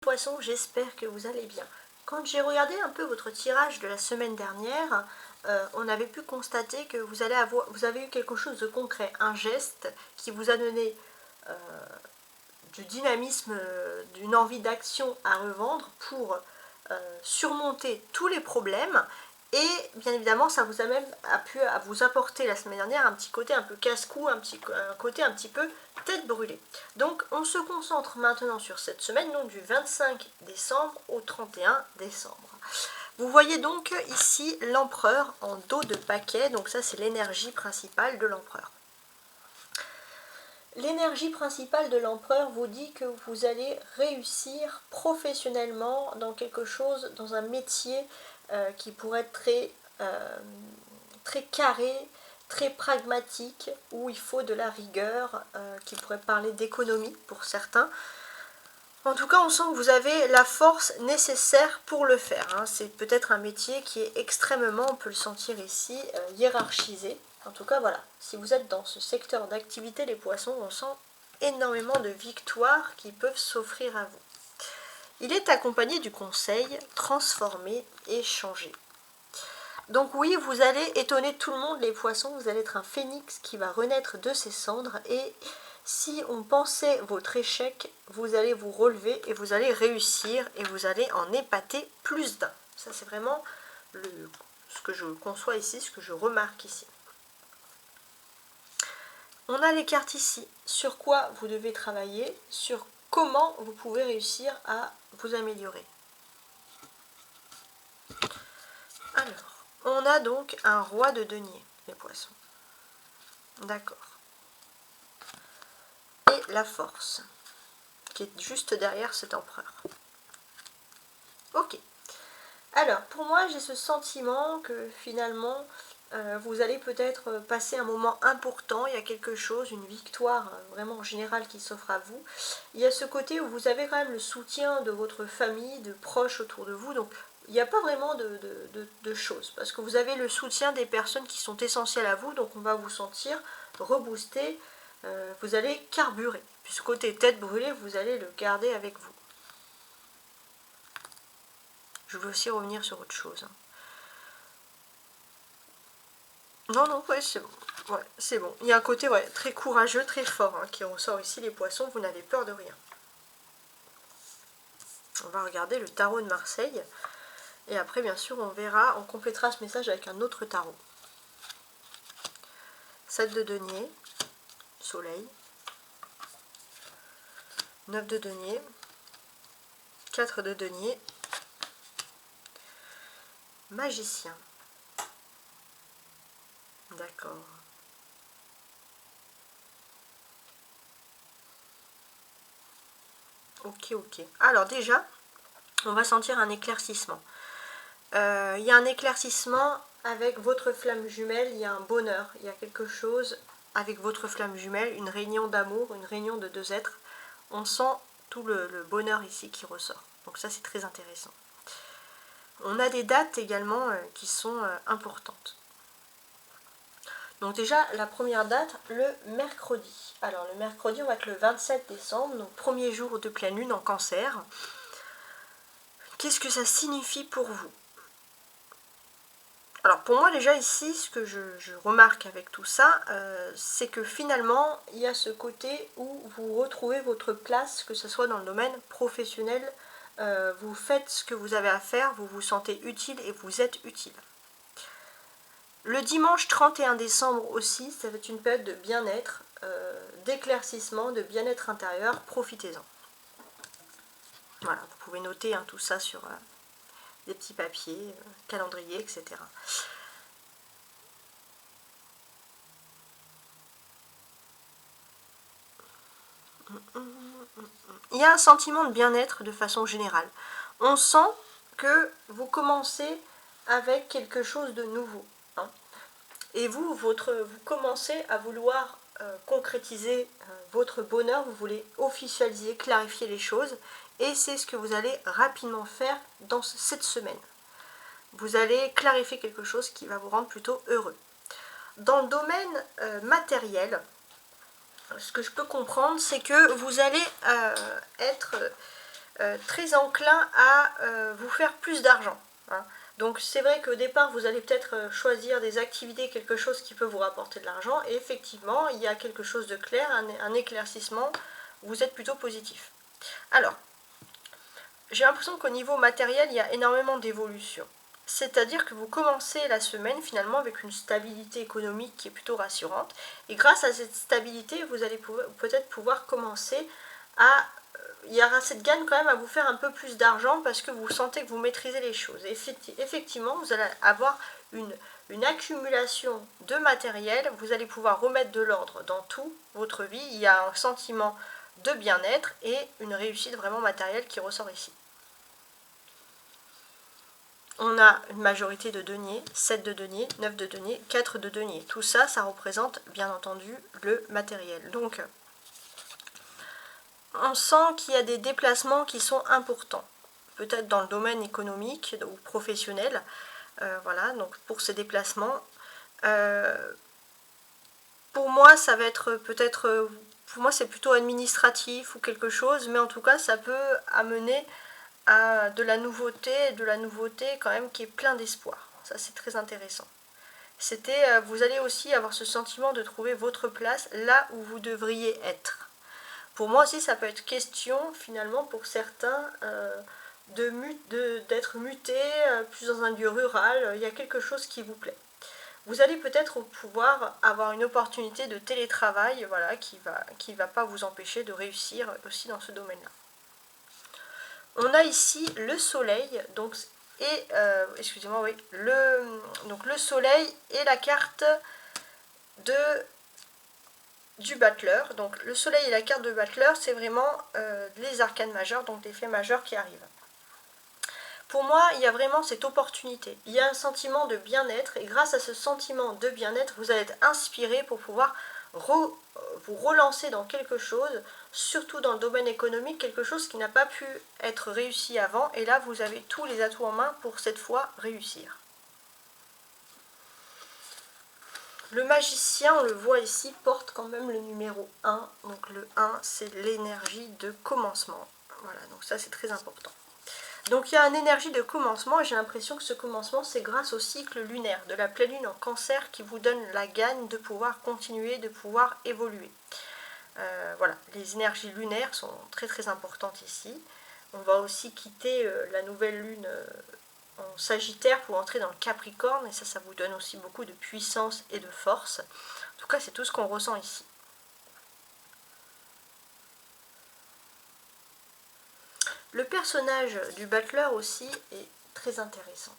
Poissons, j'espère que vous allez bien. Quand j'ai regardé un peu votre tirage de la semaine dernière, on avait pu constater que vous avez eu quelque chose de concret, un geste qui vous a donné du dynamisme, d'une envie d'action à revendre pour surmonter tous les problèmes. Et bien évidemment, ça vous a même pu vous apporter la semaine dernière un petit côté un peu casse-cou, un côté un petit peu tête brûlée. Donc on se concentre maintenant sur cette semaine, donc du 25 décembre au 31 décembre. Vous voyez donc ici l'empereur en dos de paquet, donc ça c'est l'énergie principale de l'empereur. L'énergie principale de l'empereur vous dit que vous allez réussir professionnellement dans quelque chose, dans un métier qui pourrait être très carré, très pragmatique, où il faut de la rigueur, qui pourrait parler d'économie pour certains. En tout cas, on sent que vous avez la force nécessaire pour le faire. Hein. C'est peut-être un métier qui est extrêmement, on peut le sentir ici, hiérarchisé. En tout cas, voilà, si vous êtes dans ce secteur d'activité, les poissons, on sent énormément de victoires qui peuvent s'offrir à vous. Il est accompagné du conseil transformer et changer. Donc oui, vous allez étonner tout le monde, les poissons, vous allez être un phénix qui va renaître de ses cendres et si on pensait votre échec, vous allez vous relever et vous allez réussir et vous allez en épater plus d'un. Ça c'est vraiment ce que je conçois ici, ce que je remarque ici. On a les cartes ici, sur quoi vous devez travailler, sur comment vous pouvez réussir à vous améliorer. Alors, on a donc un roi de denier, les poissons. D'accord. Et la force, qui est juste derrière cet empereur. Ok. Alors, pour moi, j'ai ce sentiment que finalement, vous allez peut-être passer un moment important, il y a quelque chose, une victoire vraiment générale qui s'offre à vous. Il y a ce côté où vous avez quand même le soutien de votre famille, de proches autour de vous, donc il n'y a pas vraiment de choses, parce que vous avez le soutien des personnes qui sont essentielles à vous, donc on va vous sentir reboosté, vous allez carburer. Puis ce côté tête brûlée, vous allez le garder avec vous. Je veux aussi revenir sur autre chose. Non, non, ouais, c'est bon. Ouais, c'est bon. Il y a un côté très courageux, très fort qui ressort ici, les poissons. Vous n'avez peur de rien. On va regarder le tarot de Marseille. Et après, bien sûr, on verra, on complétera ce message avec un autre tarot. 7 de denier, soleil. 9 de denier. 4 de denier. Magicien. D'accord. Ok, ok. Alors déjà, on va sentir un éclaircissement. Il y a un éclaircissement avec votre flamme jumelle, il y a un bonheur, il y a quelque chose avec votre flamme jumelle, une réunion d'amour, une réunion de deux êtres. On sent tout le bonheur ici qui ressort. Donc ça, c'est très intéressant. On a des dates également qui sont importantes. Donc déjà, la première date, le mercredi. Alors le mercredi, on va être le 27 décembre, donc premier jour de pleine lune en Cancer. Qu'est-ce que ça signifie pour vous ? Alors pour moi déjà ici, ce que je remarque avec tout ça, c'est que finalement, il y a ce côté où vous retrouvez votre place, que ce soit dans le domaine professionnel, vous faites ce que vous avez à faire, vous vous sentez utile et vous êtes utile. Le dimanche 31 décembre aussi, ça va être une période de bien-être, d'éclaircissement, de bien-être intérieur, profitez-en. Voilà, vous pouvez noter tout ça sur des petits papiers, calendrier, etc. Il y a un sentiment de bien-être de façon générale. On sent que vous commencez avec quelque chose de nouveau. Hein. Et vous commencez à vouloir concrétiser votre bonheur, vous voulez officialiser, clarifier les choses. Et c'est ce que vous allez rapidement faire dans cette semaine. Vous allez clarifier quelque chose qui va vous rendre plutôt heureux. Dans le domaine matériel, ce que je peux comprendre, c'est que vous allez être très enclin à vous faire plus d'argent. Hein. Donc c'est vrai qu'au départ, vous allez peut-être choisir des activités, quelque chose qui peut vous rapporter de l'argent, et effectivement, il y a quelque chose de clair, un éclaircissement, vous êtes plutôt positif. Alors, j'ai l'impression qu'au niveau matériel, il y a énormément d'évolution. C'est-à-dire que vous commencez la semaine finalement avec une stabilité économique qui est plutôt rassurante. Et grâce à cette stabilité, vous allez peut-être pouvoir commencer à... Il y aura cette gagne quand même à vous faire un peu plus d'argent parce que vous sentez que vous maîtrisez les choses. Et effectivement, vous allez avoir une accumulation de matériel. Vous allez pouvoir remettre de l'ordre dans toute votre vie. Il y a un sentiment de bien-être et une réussite vraiment matérielle qui ressort ici. On a une majorité de deniers, 7 de deniers, 9 de deniers, 4 de deniers. Tout ça, ça représente bien entendu le matériel. Donc, on sent qu'il y a des déplacements qui sont importants. Peut-être dans le domaine économique ou professionnel. Voilà, donc pour ces déplacements. Pour moi, ça va être peut-être... Pour moi, c'est plutôt administratif ou quelque chose. Mais en tout cas, ça peut amener à de la nouveauté quand même qui est plein d'espoir. Ça c'est très intéressant. Vous allez aussi avoir ce sentiment de trouver votre place là où vous devriez être. Pour moi aussi ça peut être question finalement pour certains d'être muté plus dans un lieu rural, il y a quelque chose qui vous plaît. Vous allez peut-être pouvoir avoir une opportunité de télétravail, voilà, qui va pas vous empêcher de réussir aussi dans ce domaine-là. On a ici le soleil, donc, et excusez-moi, oui, donc le soleil et la carte du battleur. Donc le soleil et la carte de battleur, c'est vraiment les arcanes majeures, donc des faits majeurs qui arrivent. Pour moi, il y a vraiment cette opportunité. Il y a un sentiment de bien-être, et grâce à ce sentiment de bien-être, vous allez être inspiré pour pouvoir vous relancer dans quelque chose, surtout dans le domaine économique, quelque chose qui n'a pas pu être réussi avant, et là vous avez tous les atouts en main pour cette fois réussir. Le magicien, on le voit ici, porte quand même le numéro 1, donc le 1 c'est l'énergie de commencement, voilà, donc ça c'est très important. Donc il y a une énergie de commencement et j'ai l'impression que ce commencement c'est grâce au cycle lunaire de la pleine lune en cancer qui vous donne la gagne de pouvoir continuer, de pouvoir évoluer. Voilà, les énergies lunaires sont très très importantes ici. On va aussi quitter la nouvelle lune en Sagittaire pour entrer dans le Capricorne et ça vous donne aussi beaucoup de puissance et de force. En tout cas c'est tout ce qu'on ressent ici. Le personnage du battleur aussi est très intéressant.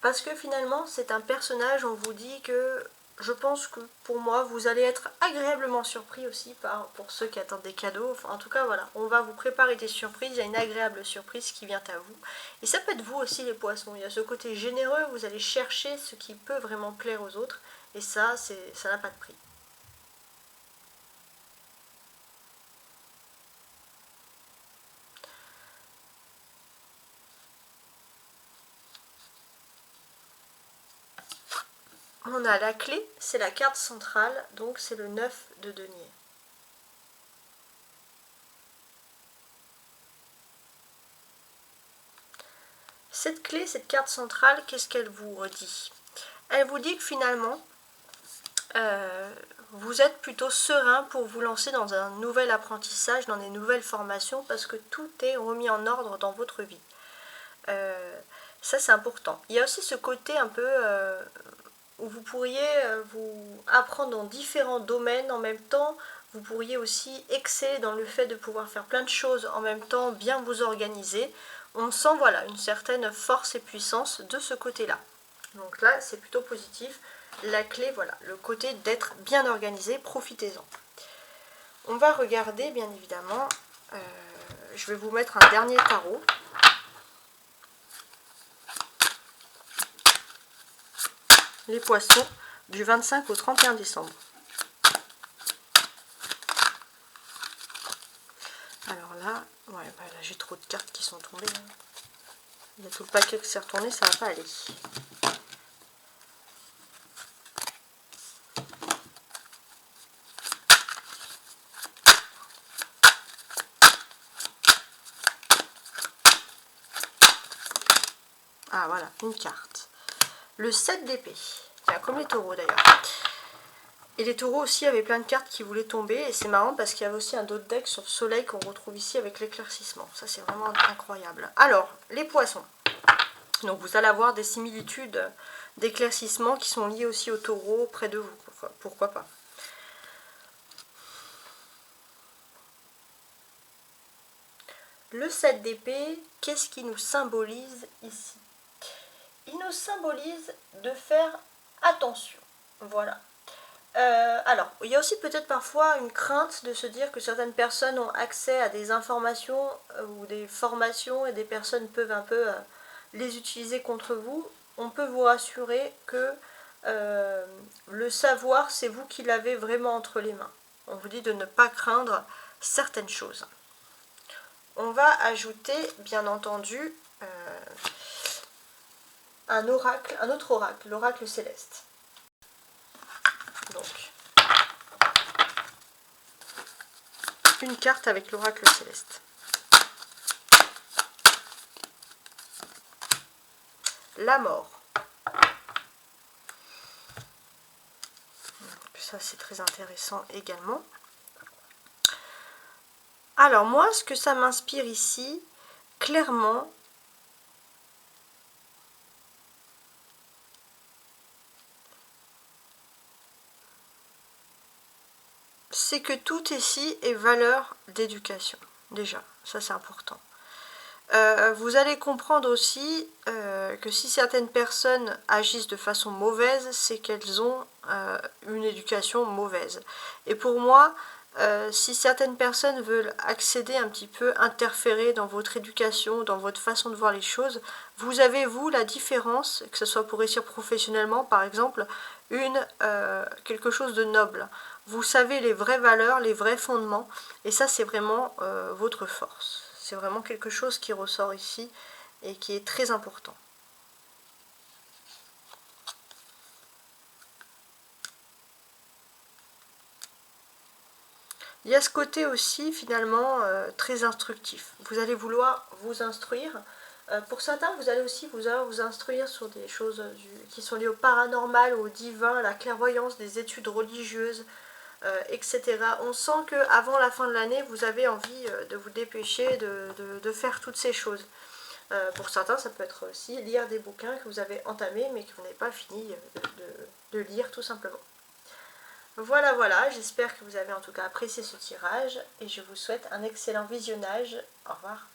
Parce que finalement, c'est un personnage, on vous dit que, je pense que pour moi, vous allez être agréablement surpris aussi pour ceux qui attendent des cadeaux. Enfin, en tout cas, voilà, on va vous préparer des surprises, il y a une agréable surprise qui vient à vous. Et ça peut être vous aussi les poissons, il y a ce côté généreux, vous allez chercher ce qui peut vraiment plaire aux autres. Et ça n'a pas de prix. On a la clé, c'est la carte centrale, donc c'est le 9 de denier. Cette clé, cette carte centrale, qu'est-ce qu'elle vous dit? Elle vous dit que finalement, vous êtes plutôt serein pour vous lancer dans un nouvel apprentissage, dans des nouvelles formations, parce que tout est remis en ordre dans votre vie. Ça, c'est important. Il y a aussi ce côté un peu... où vous pourriez vous apprendre dans différents domaines en même temps, vous pourriez aussi exceller dans le fait de pouvoir faire plein de choses en même temps, bien vous organiser. On sent voilà, une certaine force et puissance de ce côté-là. Donc là, c'est plutôt positif. La clé, voilà, le côté d'être bien organisé, profitez-en. On va regarder, bien évidemment, je vais vous mettre un dernier tarot. Les poissons du 25 au 31 décembre. Alors là, ouais, bah là j'ai trop de cartes qui sont tombées. Il y a tout le paquet qui s'est retourné, ça va pas aller. Ah voilà, une carte. Le 7 d'épée. Tiens, comme les taureaux d'ailleurs. Et les taureaux aussi avaient plein de cartes qui voulaient tomber. Et c'est marrant parce qu'il y avait aussi un autre deck sur le soleil qu'on retrouve ici avec l'éclaircissement. Ça c'est vraiment incroyable. Alors, les poissons. Donc vous allez avoir des similitudes d'éclaircissement qui sont liées aussi aux taureaux près de vous. Pourquoi pas. Le 7 d'épée, qu'est-ce qui nous symbolise ici? Il nous symbolise de faire attention. Voilà. Alors, il y a aussi peut-être parfois une crainte de se dire que certaines personnes ont accès à des informations ou des formations et des personnes peuvent un peu les utiliser contre vous. On peut vous rassurer que le savoir, c'est vous qui l'avez vraiment entre les mains. On vous dit de ne pas craindre certaines choses. On va ajouter, bien entendu, un autre oracle, l'oracle céleste. Donc, une carte avec l'oracle céleste. La mort. Ça, c'est très intéressant également. Alors, moi, ce que ça m'inspire ici, clairement, c'est que tout ici est valeur d'éducation. Déjà, ça c'est important. Vous allez comprendre aussi que si certaines personnes agissent de façon mauvaise, c'est qu'elles ont une éducation mauvaise. Et pour moi, si certaines personnes veulent accéder un petit peu, interférer dans votre éducation, dans votre façon de voir les choses, vous avez, vous, la différence, que ce soit pour réussir professionnellement, par exemple, quelque chose de noble. Vous savez les vraies valeurs, les vrais fondements, et ça, c'est vraiment votre force. C'est vraiment quelque chose qui ressort ici et qui est très important. Il y a ce côté aussi finalement très instructif. Vous allez vouloir vous instruire. Pour certains, vous allez aussi vous instruire sur des choses qui sont liées au paranormal, au divin, à la clairvoyance, des études religieuses, etc. On sent qu'avant la fin de l'année, vous avez envie de vous dépêcher de faire toutes ces choses. Pour certains, ça peut être aussi lire des bouquins que vous avez entamés mais que vous n'avez pas fini de lire tout simplement. Voilà, voilà, j'espère que vous avez en tout cas apprécié ce tirage et je vous souhaite un excellent visionnage. Au revoir.